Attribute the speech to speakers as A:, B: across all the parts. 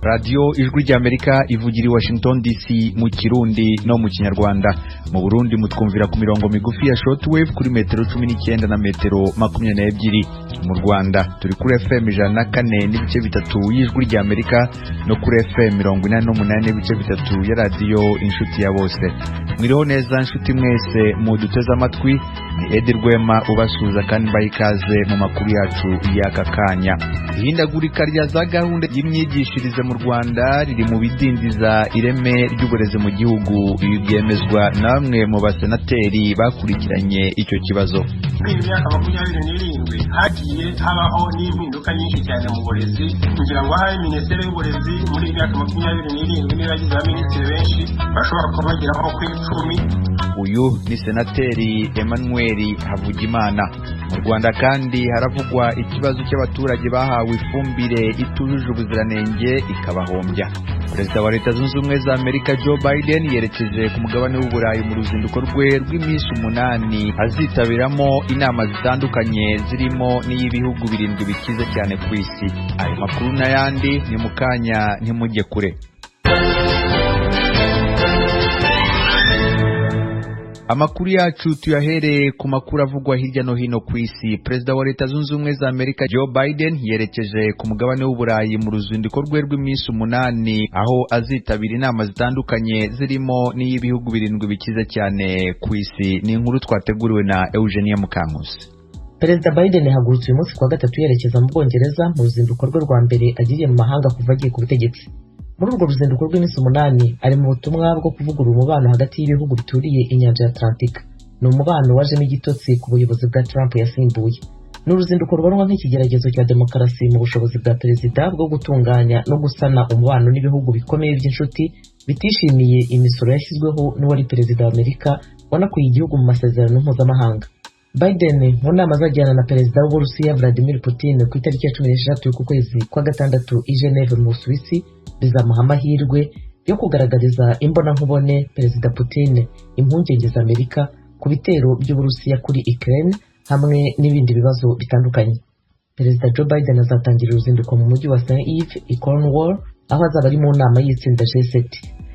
A: Radio Ijwi ry'Amerika ivugira i Washington DC mu Kirundi no mu Kinyarwanda. Mu Burundi mutwumvira ku mirongo migufi ya shortwave kuri metero 19 na metero 22. Mu Rwanda turi kuri FM 104 n'ibice bitatu y'Ijwi ry'Amerika no kuri FM 48 n'ibice bitatu ya Radio Inshuti ya Bose. Mwiriho neza nshuti mwese mu duteza amatwi, ni Edi Rwema ubasuza kandi bayikaze mu makuru yacu y'aka kanya. Ihindagurika rya za gahunda y'imyigishirize mu Rwanda riri mu bidindiza ireme ry'uburezi mu gihugu. Ibi byemezwa na bamwe mu basenateri bakurikiranye icyo kibazo.
B: Imyaka 27 hagiye habaho n'impinduka nyinshi cyane mu burezi, kugira ngo hari Minisiteri y'Uburezi muri imyaka 27 n'iragiza abaminisitiri benshi bashobora kubageraho ku 10.
A: Uyu ni senateri Emmanuel Havugimana. Mu Rwanda kandi haravugwa ikibazo cy'abaturage bahawe ifumbire itujuje ubuziranenge ikabahombya. Perezida wa Leta Zunze Ubumwe za Amerika Joe Biden yerekeje ku mugabane w'Uburayi mu ruzinduko rwe rw'iminsi 8 azitabiramo inama zitandukanye zirimo n'iy'ibihugu 7 bikize cyane ku isi. Ayo makuru n'ayandi ni mukanya ntimujye kure. Amakuru yacu tuyahereye ku makuru avugwa hirya no hino ku isi. Perezida wa Leta Zunze Ubumwe za Amerika Joe Biden yerekeje ku mugabane w'Uburayi mu ruzinduko rwe rw'iminsi 8 aho azitabira inama zitandukanye zirimo n'iy'ibihugu 7 bikize cyane ku isi. Ni inkuru twateguriwe na Eugenia Mukankusi.
C: Perezida Biden yahagurutse uyu munsi kuwa gatatu yerekeza mu Bwongereza mu ruzinduko rwe rwa mbere agiriye mu mahanga kuva agiye ku butegetsi. Muri urwo ruzinduko rw'iminsi 8 ari mu butumwa bwo kuvugurura umubano hagati y'ibihugu bituriye inyanja ya Atlantika. Ni umubano wajemo igitotsi ku buyobozi bwa Trump yasimbuye. Ni uruzinduko rubonwa nk'ikigeragezo cya demokarasi mu bushobozi bwa perezida bwo gutunganya no gusana umubano n'ibihugu bikomeye by'inshuti bitishimiye imisoro yashyizweho n'uwari perezida wa Amerika wanakuye igihugu mu masezerano mpuzamahanga. Biden mu nama azajyana na perezida w'Uburusiya Vladimir Putin ku itariki ya 16 y'uku kwezi kwa gatandatu i Geneve mu Busuwisi bizamuha amahirwe yo kugaragariza imbonankubone perezida Putin impungenge za Amerika ku bitero by'Uburusiya kuri Ukraine hamwe n'ibindi bibazo bitandukanye. Perezida Joe Biden azatangira uruzinduko mu mujyi wa St. Yves i Cornwall aho azaba ari mu nama y'itsinda G7.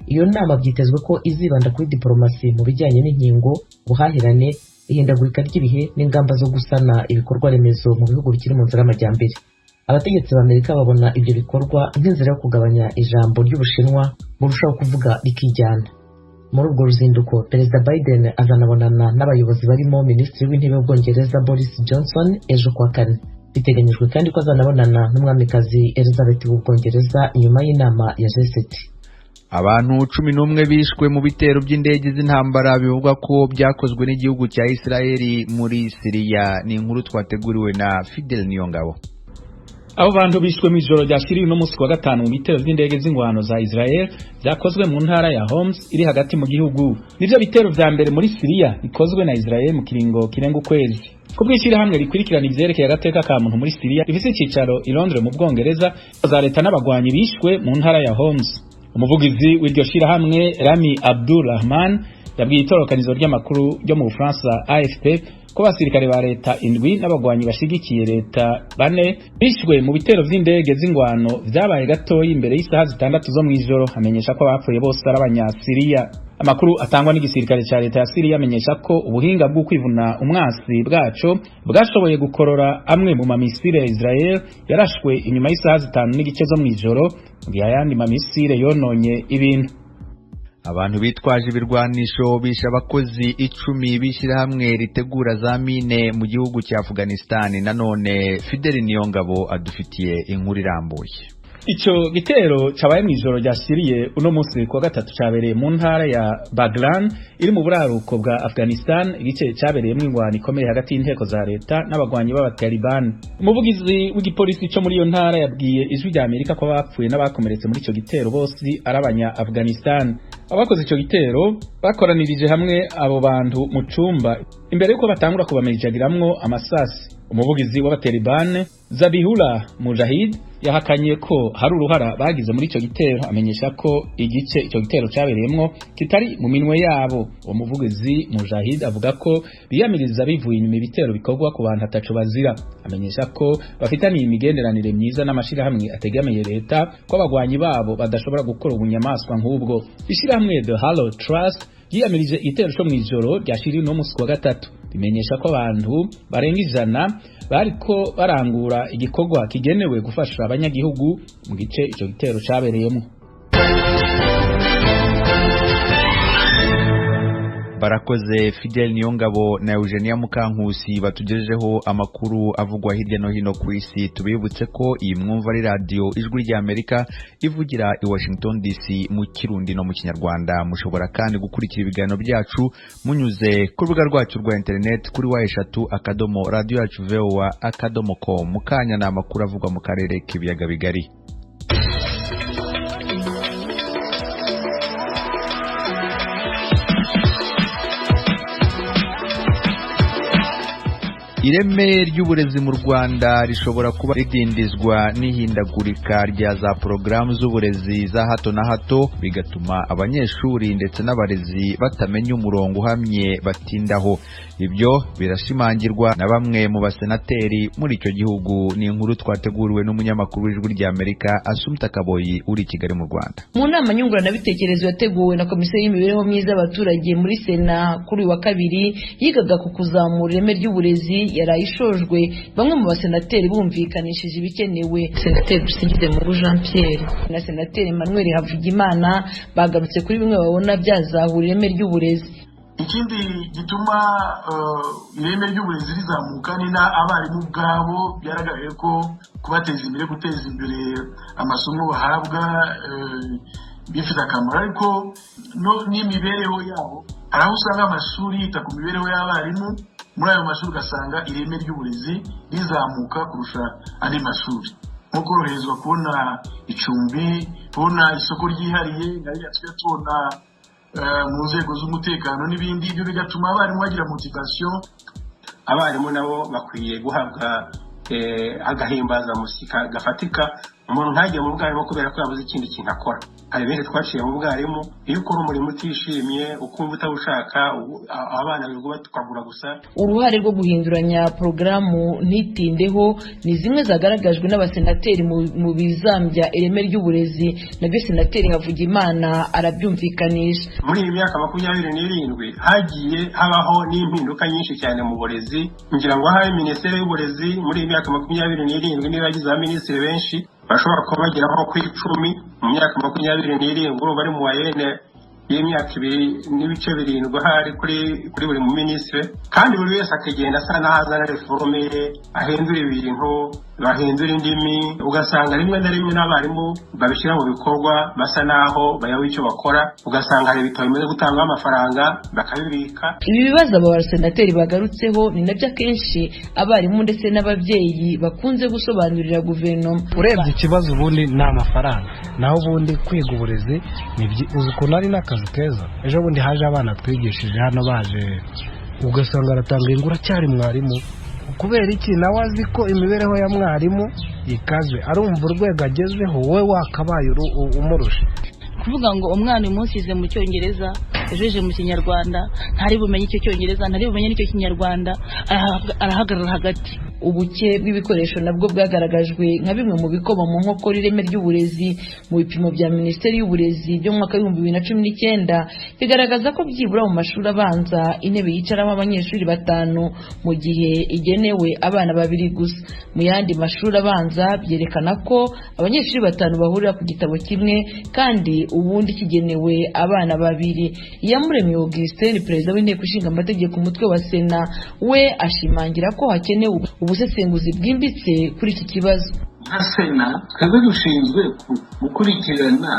C: Iyo nama byitezwe ko izibanda kuri diplomasi mu bijyanye n'inkingo, buhahirane, ihindagurika ry'ibihe n'ingamba zo gusana ibikorwa remezo mu bihugu bikiri mu nzira y'amajyambere. Abategetsi b'Amerika babona ibyo bikorwa nk'inzira yo kugabanya ijambo ry'Ubushinwa burushaho kuvuga rikijyana. Muri urwo ruzinduko Perezida Biden azanabonana n'abayobozi barimo Minisitiri w'Intebe w'Ubwongereza Boris Johnson ejo kuwa kane. Biteganyijwe kandi ko azanabonana n'umwamikazi Elizabeth w'Ubwongereza nyuma y'inama ya G7.
A: Abantu 11 bishwe mu bitero by'indege z'intambara bivugwa ko byakozwe n'igihugu cya Israeli muri Syria. Ni inkuru twateguriwe na Fidel Niyongabo.
D: Abo bantu bishwe mu ijoro rya Syria no musi wa gatanu mu bitero by'indege z'ingwano za Israel byakozwe mu ntara ya Homs iri hagati mu gihugu. Nivyo bitero vya mbere muri Syria bikozwe na Israel mu kiringo kirenga ukwezi. Kubwishira hamwe rikurikirana ivyerekeye agateka ka muntu muri Syria ifise icicaro i Londres mu Bwongereza, za leta n'abagwanyi bishwe mu ntara ya Homs. Umuvugizi w'iryo shira hamwe Rami Abdulrahman yabwiye itorokanizo ry'amakuru ryo mu Bufaransa AFP ko basirikare ba leta 7 n'abagwanyi bashigikiye leta 4 bishwe mu bitero vy'indege z'ingwano vyabaye gatoyi imbere y'isaha 6 zo mwijoro. Amenyesha ko abapfuye bose ari abanyasiriya. Amakuru atangwa n'igisirikare ca leta ya Syria amenyesha ko ubuhinga bwo kwivuna umwasi bwaco bwashoboye gukorora amwe mu mamisire ya Israel yarashwe inyuma y'isaha 5 n'igice zo mwijoro, ngiyayandi mamisire yononye ibintu.
A: Abantu bitwaje ibirwanisho bisha abakozi 10 bishira hamwe ritegura za mine mu gihugu cya Afghanistan. Nanone Fidel Niyongabo adufitiye inkuru irambuye.
D: Ico gitero cabaye mwijoro rya Syria uno munsi kwa gatatu cabereye mu ntara ya Baghlan iri mu buraruko bwa Afghanistan, igice cabereyemo ingwano ikomeye hagati y'inteko za leta n'abagwanyi b'Abataliban. Umuvugizi w'igipolisi cyo muri iyo ntara yabwiye Ijwi rya Amerika ko bapfuye n'abakomeretse muri ico gitero bose arabanya Afghanistan. Abakoze ico gitero bakoranirije hamwe abo bantu mu cumba imbere yuko batangura kubamirijagiramwo amasasi. umuvugizi w'abatalibani Zabihullah Mujahid yahakanye ko hari uruhara bagize muri ico gitero, amenyesha ko igice ico gitero cyabereyemwo kitari mu minwe yabo. Umuvugizi Mujahid avuga ko biyamiriza bivuye inyuma ibitero bikorwa ku bantu ataco bazira, amenyesha ko bafitaniye imigenderanire myiza n'amashirahamwe ategamiye leta, ko abagwanyi babo badashobora gukora ubunyamaswa nk'ubwo. Ishirahamwe The Hallow Trust yiyamirije igitero cyo mw'ijoro ryashiriye no musi wa gatatu, bimenyesha ko abantu barenga 100 bariko barangura igikorwa kigenewe gufasha abanyagihugu mu gice ico gitero cyabereyemo.
A: Barakoze Fidel Niyongabo na Eugenia Mukankusi batugejejeho amakuru avugwa hirya no hino ku isi. Tubibutse ko iyi mwumva ari radio Ijwi rya Amerika ivugira i Washington DC mu Kirundi no mu Kinyarwanda. Mushobora kandi gukurikira ibiganiro byacu munyuze ku rubuga rwacu rwa internet kuri wa3.radio.voa.com. Mukanya na amakuru avugwa mu karere k'ibiyaga bigari. Ireme ry'uburezi mu Rwanda rishobora kuba ridindizwa n'ihindagurika rya za porogaramu z'uburezi za hato na hato, bigatuma abanyeshuri ndetse n'abarezi batamenya umurongo uhamye batindaho. Ibyo birashimangirwa na bamwe mu basenateri muri icyo gihugu. Ni inkuru twateguriwe n'umunyamakuru w'Ijwi rya Amerika Assumpta Kaboyi uri i Kigali mu Rwanda.
E: Mu nama nyunguranabitekerezo yateguwe na Komisiyo y'Imibereho Myiza y'Abaturage muri Sena kuri wa kabiri yigaga ku kuzamura ireme ry'uburezi yarayishojwe, bamwe mu basenateri bumvikanishije ibikenewe. Senateri Dusingizemuru Jean Pierre na Senateri Emmanuel Havugimana bagarutse kuri bimwe babona byazahura ireme ry'uburezi.
B: Ikindi gituma ireme ry'uburezi rizamuka ni na abarimu ubwabo byaragaragaye ko kubateza imbere, guteza imbere amasomo bahabwa bifite akamaro, ariko n'imibereho yabo. Hari aho usanga amashuri yita ku mibereho y'abarimu, muri ayo mashuri ugasanga ireme ry'uburezi rizamuka kurusha andi mashuri, nko koroherezwa kubona icumbi, kubona isoko ryihariye, nariya twe tubona mu nzego z'umutekano n'ibindi. Ibyo bigatuma abarimu bagira motivation. Abarimu nabo bakwiye guhabwa agahimbazamusyi gafatika. Umuntu ntajya mu bwarimu kubera ko yabuze ikindi kintu akora. Hari benshi twaciye mu bwarimu, iyo ukora umurimo utishimye ukumva utawushaka, abana bigo batukagura gusa.
E: Uruhare rwo guhinduranya porogaramu ntitindeho ni zimwe zagaragajwe n'abasenateri mu bizambya ireme ry'uburezi. Nabyo Senateri Havugimana arabyumvikanisha.
B: Muri iyi myaka 27 hagiye habaho n'impinduka nyinshi cyane mu burezi. Ngira ngo hari Minisiteri y'Uburezi muri iyi myaka 27 n'iragize abaminisitiri benshi bashobora kuba bagera nko ku 10 mu myaka 27 bari mu wayene y'imyaka 2.7 hari kuri buri mu minisitiri, kandi buri wese akagenda asa n'ahazana reforme ahindura ibintu, bahindura indimi. Ugasanga rimwe na rimwe n'abarimu babishyira mu bikorwa basa naho bayawe icyo bakora, ugasanga hari ibitabo bimaze gutanga amafaranga bakabibika.
E: Ibi bibazo aba basenateri bagarutseho ni nabyo akenshi abarimu ndetse n'ababyeyi bakunze gusobanurira guverinoma.
F: Urebye ikibazo ubundi ni amafaranga, naho ubundi kwiga uburezi uzi ukuntu ari n'akazi keza. Ejo bundi haje abana twigishije hano baje ugasanga aratanga ingura cyari mwarimu, kubera iki? Nawe azi ko imibereho ya mwarimu ikaze, arumva urwego agezeho wowe wakabaye umurusha.
G: Kuvuga ngo umwana umunsize mu Cyongereza ejeje mu Kinyarwanda, ntari bumenye icyo Cyongereza, ntari bumenye n'icyo Kinyarwanda, arahagarara hagati.
E: Ubuke bw'ibikoresho nabwo bwagaragajwe nka bimwe mu bikoma mu nkokora ireme ry'uburezi. Mu bipimo bya Minisiteri y'Uburezi byo mu mwaka wa 2019 bigaragaza ko byibura mu mashuri abanza intebe yicaramo abanyeshuri 5 mu gihe igenewe abana 2 gusa. Mu yandi mashuri abanza byerekana ko abanyeshuri 5 bahurira ku gitabo kimwe, kandi ubundi kigenewe abana 2. Iyamuremye Augustin, perezida w'inteko ishinga amategeko umutwe wa Sena, we ashimangira ko hakenewe ubusesenguzi bwimbitse kuri iki kibazo.
H: Nka Sena twebwe dushinzwe gukurikirana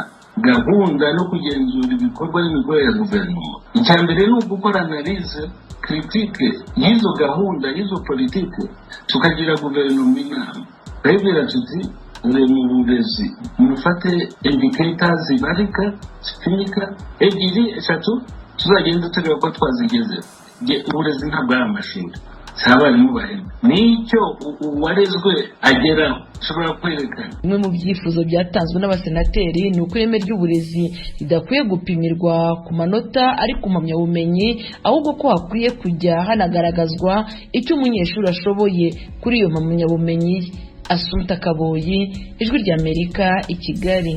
H: gahunda no kugenzura ibikorwa n'imikorere ya guverinoma. Icya mbere ni ugukora analyse critique y'izo gahunda y'izo politike, tukagira guverinoma inama twebwira tuti mu burezi mufate indicators zibarika zipimika 2-3 tuzagenda tureba ko twazigeze. Uburezi ntabwo ari amashuri, si abarimu bahembwa, nicyo uwarezwe ageraho ushobora kwerekana.
E: Bimwe mu byifuzo byatanzwe n'abasenateri ni uko ireme ry'uburezi ridakwiye gupimirwa ku manota ari ku mpamyabumenyi, ahubwo ko hakwiye kujya hanagaragazwa icyo umunyeshuri ashoboye kuri iyo mpamyabumenyi. Asumta Kaboyi, Ijwi ry'Amerika, i Kigali.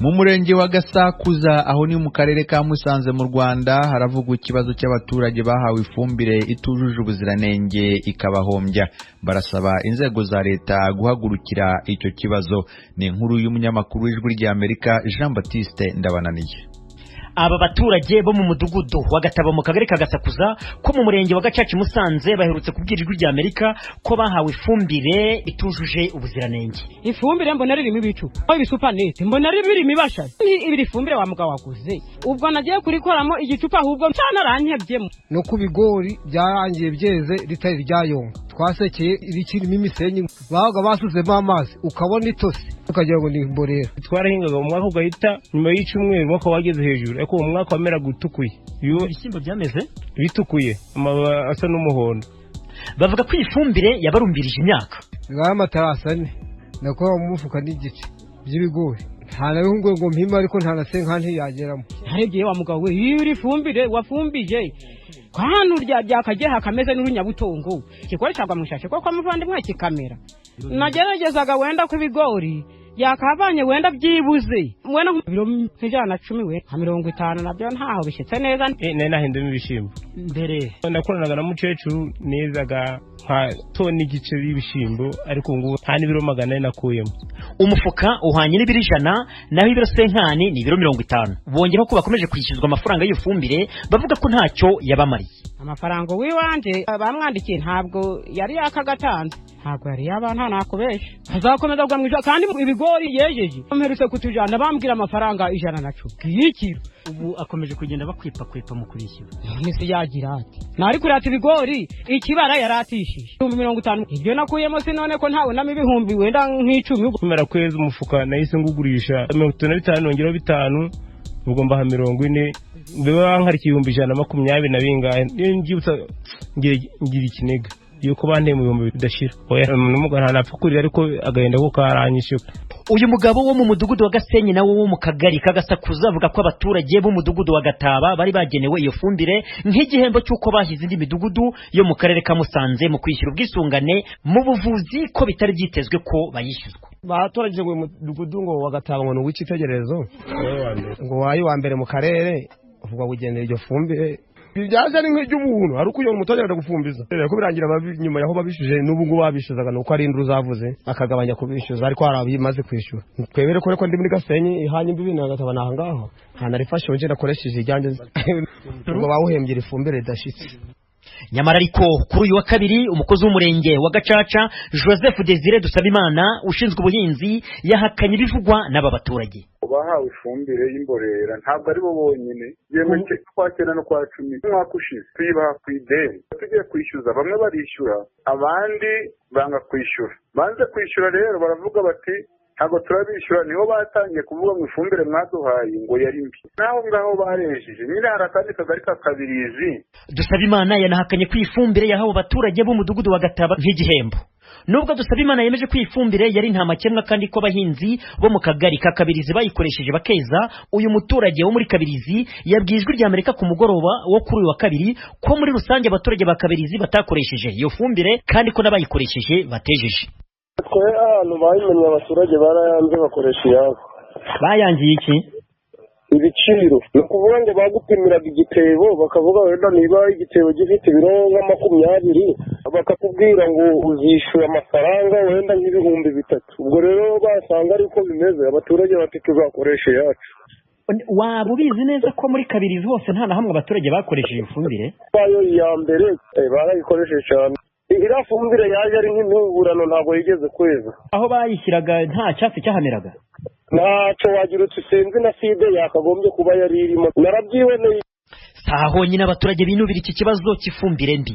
A: Mu murenge wa Gasakuza aho ni mu karere ka Musanze mu Rwanda haravugwa ikibazo cy'abaturage bahawe ifumbire itujuje ubuziranenge ikabahombya. Barasaba inzego za leta guhagurukira icyo kibazo. Ni inkuru y'umunyamakuru w'Ijwi ry'Amerika Jean Baptiste Ndabananiye.
I: Aba baturage bo mu mudugudu wa Gatabo mu kagari ka Gasakuza ko mu murenge wa Gacaca Musanze baherutse kubwira Ijwi ry'Amerika ko bahawe ifumbire itujuje ubuziranenge.
J: Ifumbire mbona ririmo ibicupa ibisupanete, mbona ririmo ibasha ibiri fumbire wa mugabo waguze, ubwo nagiye kurikoramo igicupa ahubwo cyanarankebyemo
F: no ku bigori byarangiye byeze ritari ryayonga, twasekeye irikirimo imisenyi bahaga basuzemo amazi ukabona itose ukagira ngo ni imborera.
K: Twarahingaga mu mwaka ugahita nyuma y'icumweru mwaka wageze hejuru, ariko mu mwaka wamera gutukuye,
I: ibishyimbo byameze
K: bitukuye amaba asa n'umuhondo.
I: Bavuga ko ifumbire yabarumbirije imyaka.
F: Ngaya matarasi ane nakora mu mufuka n'igice by'ibigori, nta na bihungwe ngo mpima, ariko nta na senka ntiyageramo.
J: Harebye wa mugabo we, iri fumbire wafumbije kwanu byakagiye hakameze n'urunyabutongo kikoreshagwa mu shashe kuko amuvandimwe kikamera. Nageragezaga wenda ku bigori yakavanye wenda byibuze wenda biro 110 we 50 nabyo ntaho bishyitse neza.
K: Nahindemo ibishimbo
I: mbere
K: nakoranaga na mukecuru nezaga nka toni igice y'ibishimbo, ariko ngo nta n'ibiro 100 nakuyemo.
I: Umufuka uhanye n'ibiro 100 naho ibiro senkani ni ibiro 50. Bongeraho ko bakomeje kwishyuzwa amafaranga y'ifumbire bavuga ko ntacyo yabamariye.
J: Amafaranga wiwanje bamwandikiye ntabwo yari yakagatanze, ntabwo yari yabana nakubesha, azakomeza kugwa kandi ibigori yejeje mperutse kutujana bambwira amafaranga 110 y'ikiro.
I: Ubu akomeje kugenda bakwipa mu kurishyura.
J: Nisi yagira ati nari kurata ibigori ikibara yaratishije 50. Ibyo nakuyemo sinone ko ntawe nami ibihumbi wenda nk'icumi.
K: Kumera kweza umufuka nahise ngugurisha 35 nongeraho 5, ubwo mbaha 40. Biba nkari 120 na bingahe ngibutsa ngira ikinega yuko banteye mu bihumbi bidashira. Oya n'umugana ntapfukurira, ariko agahenda ko karanyishe.
I: Uyu mugabo wo mu mudugudu wa Gasenyi nawo wo mu kagari ka Gasakuza avuga ko abaturage bo mu mudugudu wa Gataba bari bagenewe iyo fumbire nk'igihembo cy'uko bahize indi midugudu yo mu karere ka Musanze mu kwishyura ubwisungane mu buvuzi ko bitari byitezwe ko bayishyuzwa.
F: Batoragije ngo mudugudu ngo wa Gataba ngo w'ikitegerezo ngo wayi wa mbere mu karere uvuga ugendera iyo fumbire byaje ari nk'iby'ubuntu, ari ukuyona umutoza gufumbiza ko birangira nyuma yaho babishuje n'ubu ngo babishuzaga nuko ari induru zavuze akagabanya kubishyuza, ariko harabimaze kwishyura. Twebere ko reko ndi muri Gasenyi ihanye imbibi na Gataba naho ngaho ntanarifashe nje nakoresheje ijyanje ngo bawuhembye ifumbire idashitse.
I: Nyamara ariko kuri uyu wa kabiri umukozi w'umurenge wa Gacaca Joseph Desire Dusabimana ushinzwe ubuhinzi yahakanye ibivugwa n'aba baturage.
L: Bahawe ifumbire y'imborera ntabwo ari bo bonyine, yemwe twakena no kwa 10 umwaka ushize tuyibaha ku ideni, tugiye kwishyuza bamwe barishyura abandi banga kwishyura. Banze kwishyura rero baravuga bati ntabwo turabishyura, niho batangiye kuvuga mu ifumbire mwaduhaye ngo yari mbi, naho ngaho barejeje nyine harakandi kagari ka Kabirizi.
I: Dusabimana yanahakanye ko ifumbire yahawe abaturage bo mu mudugudu wa Gataba nk'igihembo. Nubwo Dusabimana yemeje ko ifumbire yari nta makemwa kandi ko abahinzi bo mu kagari ka Kabirizi bayikoresheje bakeza, uyu muturage wo muri Kabirizi yabwiye Ijwi ry'Amerika ku mugoroba wo kuri uyu wa kabiri ko muri rusange abaturage ba Kabirizi batakoresheje iyo fumbire kandi ko n'abayikoresheje batejeje.
L: Twe ahantu bayimenye abaturage barayanze bakoresha iyabo.
I: Bayangiye iki?
L: Ibiciro ni ukuvuga ngo bagupimiraga igitebo bakavuga wenda niba igitebo gifite ibiro nka 20 bakakubwira ngo uzishyura amafaranga wenda nk'ibihumbi 3. Ubwo rero basanga ariko bimeze abaturage bati tuzakoresha yacu.
I: Waba ubizi neza ko muri Kabirizi hose nta na hamwe abaturage bakoresheje ifumbire?
L: Bayo iya mbere barayikoresheje cyane. Iriya fumbire yaje ari nk'impuburano ntabwo yigeze kweza.
I: Aho bayishyiraga nta cyatsi cyahameraga?
L: Ntacyo wagira utusenzi na side yakagombye kuba yari irimo. Narabyiboneye.
I: Saho nyine abaturage binubira iki kibazo cy'ifumbire mbi.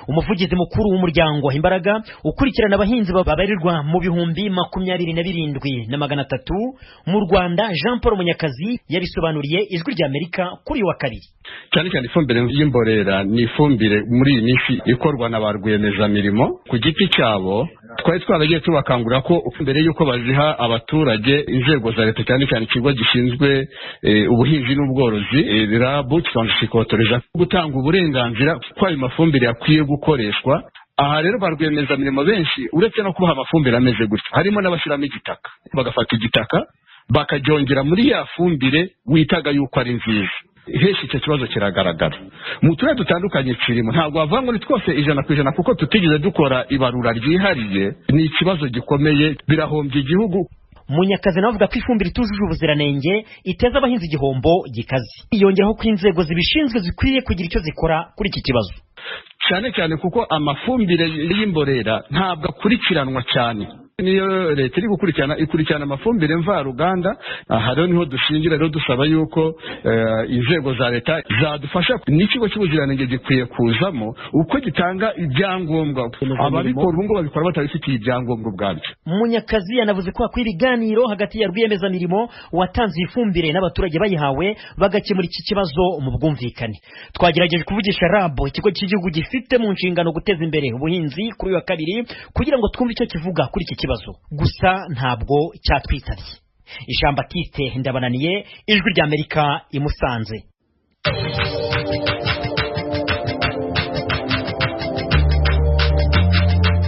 I: umuvugizi mukuru w'umuryango Imbaraga ukurikirana abahinzi babarirwa mu bihumbi 27,300 mu Rwanda, Jean Paul Munyakazi yabisobanuriye Ijwi ry'Amerika kuri wa kabiri.
M: cyane cyane ifumbire y'imborera ni ifumbire muri iyi minsi ikorwa na ba rwiyemezamirimo ku giti cyabo. Twari twaragiye tubakangurira ko mbere y'uko baziha abaturage, inzego za leta cyane cyane ikigo gishinzwe ubuhinzi n'ubworozi RAB kikotoreza gutanga uburenganzira ko ayo mafumbire yakwiye gukoreshwa. Aha rero ba rwiyemezamirimo benshi uretse no kubaha amafumbire ameze gutya, harimo n'abashyiramo igitaka, bagafata igitaka bakaryongera muri ya fumbire witaga yuko ari nziza. Heshi icyo kibazo kiragaragara mu turere dutandukanye kirimo. Ntabwo bavuga ngo ni twose 100% kuko tutigeze dukora ibarura ryihariye. Ni ikibazo gikomeye, birahombye igihugu.
I: Munyakazi nawe avuga ko ifumbire itujuje ubuziranenge iteza abahinzi igihombo gikaze. Yongeraho ko inzego zibishinzwe zikwiye kugira icyo zikora kuri iki kibazo,
M: cyane cyane kuko amafumbire y'imborera ntabwo akurikiranwa cyane. Niyo leta iri ikurikirana amafumbire mvaruganda. Aha rero niho dushingira rero dusaba yuko inzego za leta zadufasha. N'ikigo cy'ubuziranenge gikwiye kuzamo uko gitanga ibyangombwa. Ababikora ubu ngo babikora batabifitiye ibyangombwa ubwabyo.
I: Munyakazi yanavuze ko hakwiye ibiganiro hagati ya rwiyemezamirimo watanze ifumbire n'abaturage bayihawe bagakemura iki kibazo mu bwumvikane. Twagerageje kuvugisha RAB, ikigo cy'igihugu gifite mu nshingano guteza imbere ubuhinzi, kuri uyu wa kabiri kugira ngo twumve icyo kivuga kuri iki kibazo, gusa ntabwo cyatwitabye. Jean Baptiste Ndabananiye, Ijwi ry'Amerika, i Musanze.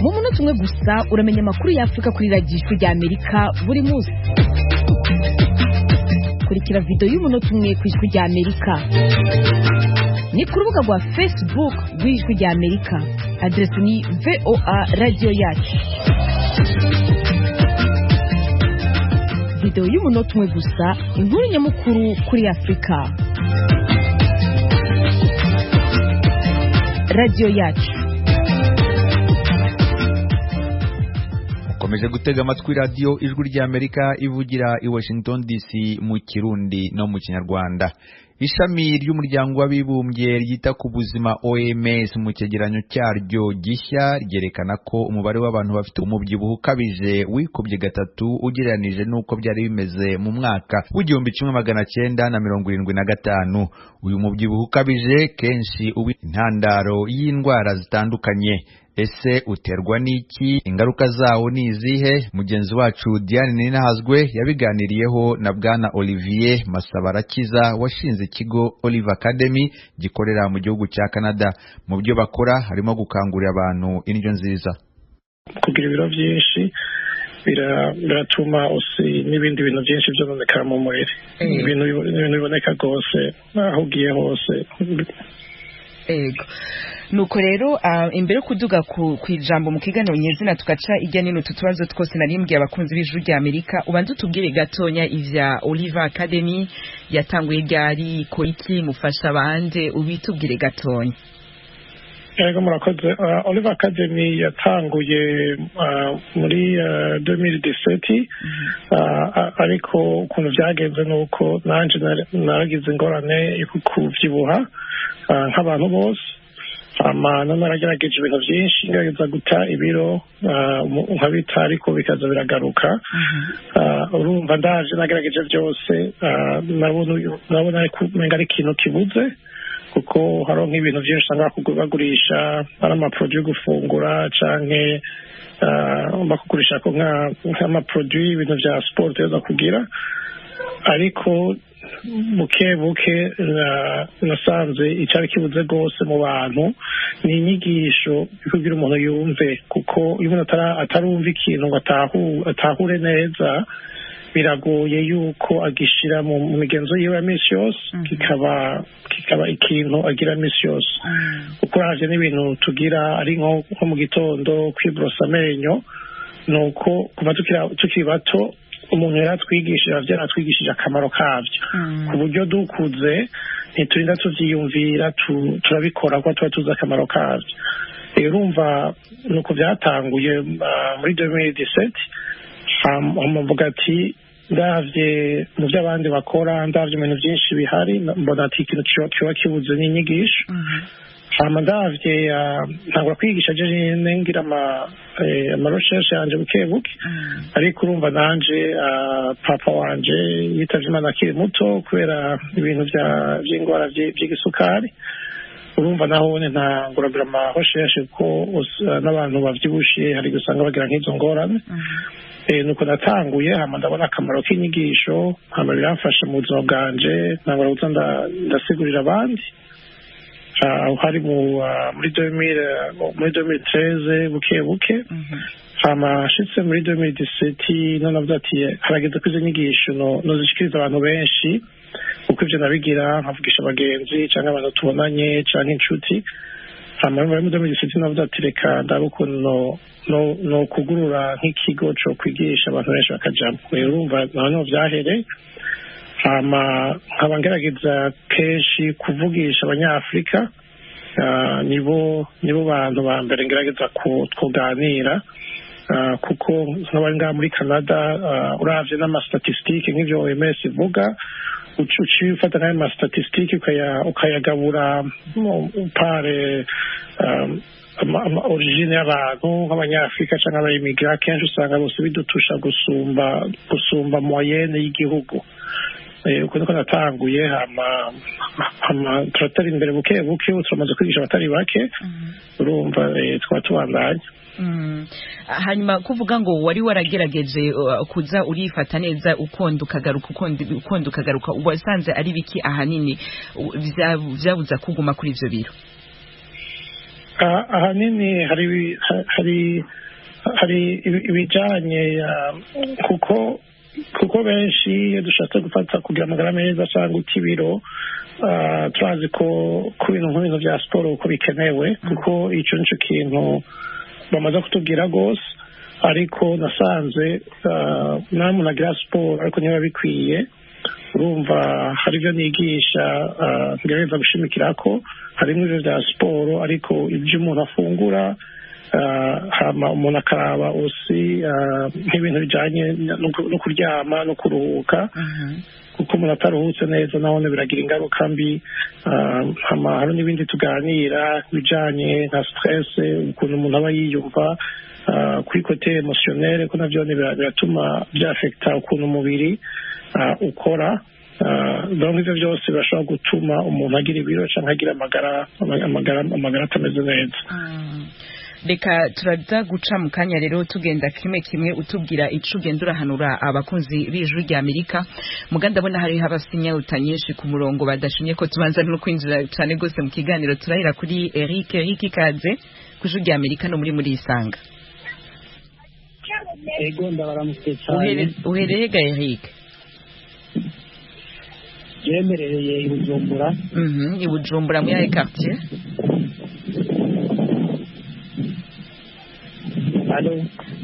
N: Mu munota umwe gusa uramenya amakuru y'Afurika kuri radiyo Ijwi ry'Amerika buri munsi. Kurikira video y'umunota umwe ku Ijwi ry'Amerika ni ku rubuga rwa Facebook rw'Ijwi ry'Amerika, adresi ni VOA Radio Yacu. Video y'umunota umwe gusa, inkuru nyamukuru kuri Afurika. Radio Yacu.
A: Mukomeje gutega amatwi radio Ijwi ry'Amerika ivugira i Washington DC mu Kirundi no mu Kinyarwanda. Ishami ry'umuryango w'abibumbye ryita ku buzima OMS mu cyegeranyo cyaryo gishya ryerekana ko umubare w'abantu bafite umubyibuho ukabije wikubye gatatu ugereranije n'uko byari bimeze mu mwaka w'1975. Uyu mubyibuho ukabije kenshi uba intandaro y'indwara zitandukanye. Ese uterwa n'iki? Ingaruka zawo ni izihe? Mugenzi wacu Diane Ninahazwe yabiganiriyeho na Bwana Olivier Masabarakiza washinze ikigo Olive Academy gikorera mu gihugu cya Canada. Mu byo bakora harimo gukangurira abantu indyo nziza.
O: Kugira ibiro byinshi biratuma n'ibindi bintu byinshi byononekara mu mubiri. Ibintu biboneka rwose aho ugiye hose.
P: Ego. Nuko rero imbere kuduga ku ijambo mu kiganiro nyezina tugaca ijya nino tutubazo twose narimbwiye abakunzi b'Ijwi ry'Amerika, ubanze tubwire gatonya ivya Olive Academy yatanguye ryari, ko iki mufasha bande, ubitubwire gatonya.
O: Ego murakoze. Olive Academy yatanguye muri 2017, ariko ukuntu byagenze nuko nanje naragize ingorane yo kuvyibuha nk'abantu bose. Naragerageje ibintu byinshi, ngerageza guta ibiro nkabita ariko bikaza biragaruka. Urumva ndaje nagerageje byose, nabona ari ikintu kibuze, kuko hariho nk'ibintu byinshi usanga bagurisha ari amaproduit yo gufungura canke bakugurisha ko nk'amaproduit ibintu bya sport yoza kugira, ariko buke nasanze icyari kibuze rwose mu bantu ni inyigisho kugira umuntu yumve, kuko iyo umuntu atarumva ikintu ngo atahure neza biragoye yuko agishira mu migenzo yiwe ya misi yose, kikaba ikintu agira misi yose. Kuko haje n'ibintu tugira ari nko mu gitondo kwiborosa amenyo, nuko kuva tukiri bato umuntu yaratwigishije akamaro kabyo, ku buryo dukuze ntiturinda tuvyiyumvira, turabikora kuko tuba tuzi akamaro kabyo. Urumva nuko byatanguye muri 2017. Mvuga ati ndavye mu byo abandi bakora, ndavye ibintu byinshi bihari, mbona ati ikintu kiba kibuze n'inyigisho. hama ndavye ntangura kwigisha je ngira ama recherche yanje buke buke ariko urumva nanje papa wanje yitavye Imana akiri muto kubera ibintu vy'ingwara vy'igisukari urumva naho ntangura kugira ama recherche ko n'abantu bavyibushe hari gusanga bagira nk'izo ngorane nuko natanguye hama ndabona akamaro k'inyigisho hama biramfasha mu buzima bwanje ntangura kuza ndasigurira abandi hari muri 2013 buke hama ashitse muri 2017 none avuga ati harageze ko izo nyigisho nozishikiriza abantu benshi uko ivyo nabigira nkavugisha abagenzi canke abantu tubonanye canke inshuti hama muri 2017 navuga ati reka ndabe ukuntu no kugurura nk'ikigo co kwigisha abantu benshi bakajamwo urumva naho vyahere hama nkaba ngerageza kenshi kuvugisha abanyafurika nibo bantu ba mbere ngerageza kuganira kuko nk'abari ngaha muri Canada uravye n'amastatistike nk'ivyo OMS ivuga uciye ufata n'ayo mastatistike ukayagabura pare origine y'abantu nk'abanyafurika canke abayimigara kenshi usanga bose bidutusha gusumba moyenne y'igihugu uko niko natanguye hama turatari imbere buke buke turamaze kwigisha abatari bake urumva twaba tubandanya
P: hanyuma kuvuga ngo wari waragerageje kuza urifata neza ukonda ukagaruka wasanze ari biki ahanini vyabuza kuguma kuri ivyo biro
O: ahanini hari ibijanye kuko benshi iyo dushatse gufata kugira amagara meza cyangwa ikibiro turazi ko ku bintu nk'ibintu bya siporo uko bikenewe kuko icyo nicyo kintu bamaze kutubwira rwose ariko nasanze nta muntu agira siporo ariko niba bikwiye urumva hari ibyo nigisha ngerageza gushimikira ko harimo ibyo bya siporo ariko ibyo umuntu afungura hama umuntu akaraba usi nk'ibintu bijanye no kuryama no kuruhuka kuko umuntu ataruhutse neza nabone biragira ingaruka mbi hama hari n'ibindi tuganira bijanye nka stress ukuntu umuntu aba yiyumva kuri kote emotionnel ko navyo biratuma byafekta ukuntu umubiri ukora donc ivyo byose birashobora gutuma umuntu agira ibiro canke agira amagara atameze neza
P: reka turaza guca mu kanya rero tugenda kimwe utubwira ico ugenda urahanura abakunzi b'ijwi rya Amerika muga ndabona hari abasinyauta nyinshi ku murongo badashimye ko tubanza no kwinjira cyane gose mu kiganiro turahira kuri Eric Kaze ku ijwi rya Amerika no muri Isanga
Q: ego ndabaramutse cyane
P: uhereye ga Eric
Q: yemerereye ibujumbura
P: ibujumbura mu yahe quartier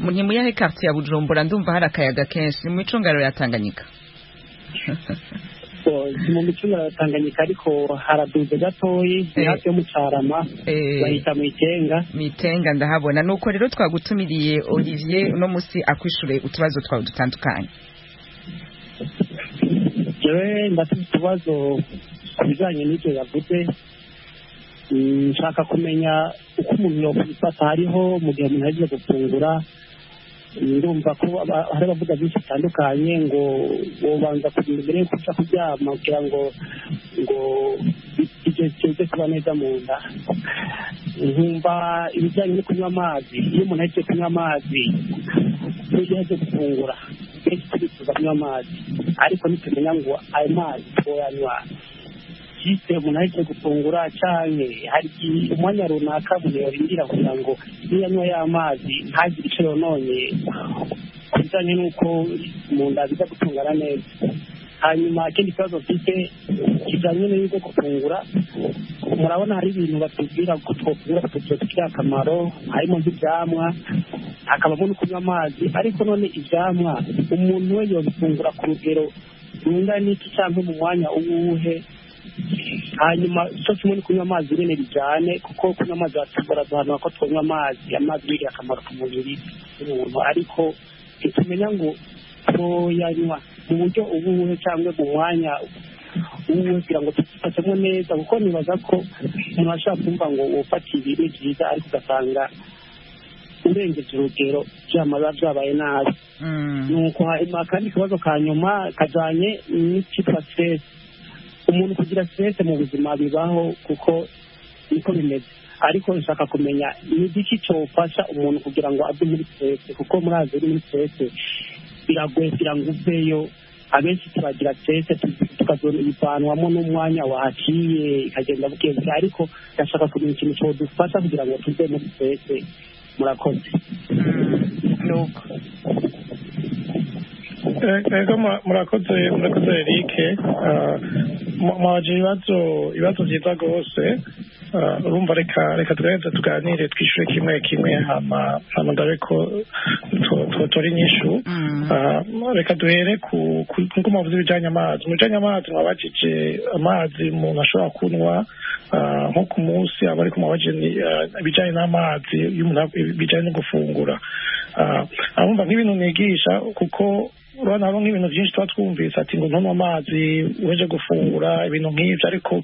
P: Munye muyahe quartier ya Bujumbura ndumva hari akayaga kenshi mu micungaro ya Tanganyika
Q: mu micungaro ya Tanganyika ariko haraduze gatoyi hafi yo mu Carama bahita Mitenga
P: ndahabona nuko rero twagutumiriye Olivier uno musi akwishure utubazo twawe dutandukanye
Q: jewe ndafite utubazo kubijanye n'ibyo yavuze nshaka kumenya uko umuntu yokwifata hariho mu gihe umuntu agiye gufungura ndumva ko hari abavuga byinshi bitandukanye ngo wobanza kugira imbere yo kuja kuryama kugira ngo igihe kize kuba neza mu nda nkumva ibijyanye no kunywa amazi iyo umuntu agiye kunywa amazi n'igihe agiye gufungura kenshi turifuza kunywa amazi ariko ntitumenya ngo ayo mazi twoyanywa jise umuntu agiye gufungura canke hari umwanya runaka umuntu yorindira kugira ngo niyanywa y'amazi ntagire ico yononye kubijanye n'uko mu nda biza gutungana neza hanyuma ikindi kibazo mfite kijanye n'ibyo gufungura murabona hari ibintu batubwira ko twofungura tugira akamaro harimo nk'ivyamwa hakabamo no kunywa amazi ariko none ivyamwa umuntu we yobifungura ku rugero rungana n'iki canke mu mwanya uwuhe hanyuma cyo kimwe no kunywa amazi nyene bijane kuko kunywa amazi atubora duhanwa ko tunywa amazi biri akamaro ku mubiri w'umuntu ariko tumenya ngo twoyanywa mu buryo ubuhe cyangwa mu mwanya ubu kugira ngo tuzifatemo neza kuko nibaza ko umuntu ashobora kumva ngo wofata ibi ni byiza ariko ugasanga urengeje urugero byamara byabaye nabi nuko hanyuma akandi kibazo ka nyuma kajyanye n'icyitwa stress. Umuntu kugira stress mu buzima bibaho kuko niko bimeze, ariko nshaka kumenya ni iki cyofasha umuntu kugira ngo ave muri stress, kuko murazi uri muri stress biragoye kugira ngo uveyo. Abenshi turagira stress tukazona ibivanwamo n'umwanya wahaciye ikagenda bukebuke, ariko ndashaka kumenya ikintu cyodufasha kugira ngo tuve muri stress. Murakoze.
O: Ego murakoze Eric, mwaje ibibazo byiza rwose. Urumva reka tugerageze tuganire twishyure kimwe hama ndabe ko tutora inyishu. Reka duhere kuko mwavuze ibijyanye amazi. Mu bijyanye amazi mwabajije amazi umuntu ashobora kunywa nko ku munsi, aba ariko mwabajije ibijyanye n'amazi bijyanye no gufungura. Abumva nk'ibintu nigisha kuko urabona hariho nk'ibintu byinshi tuba twumvise ati ngo ntunywe amazi uheje gufungura ibintu nk'ibyo, ariko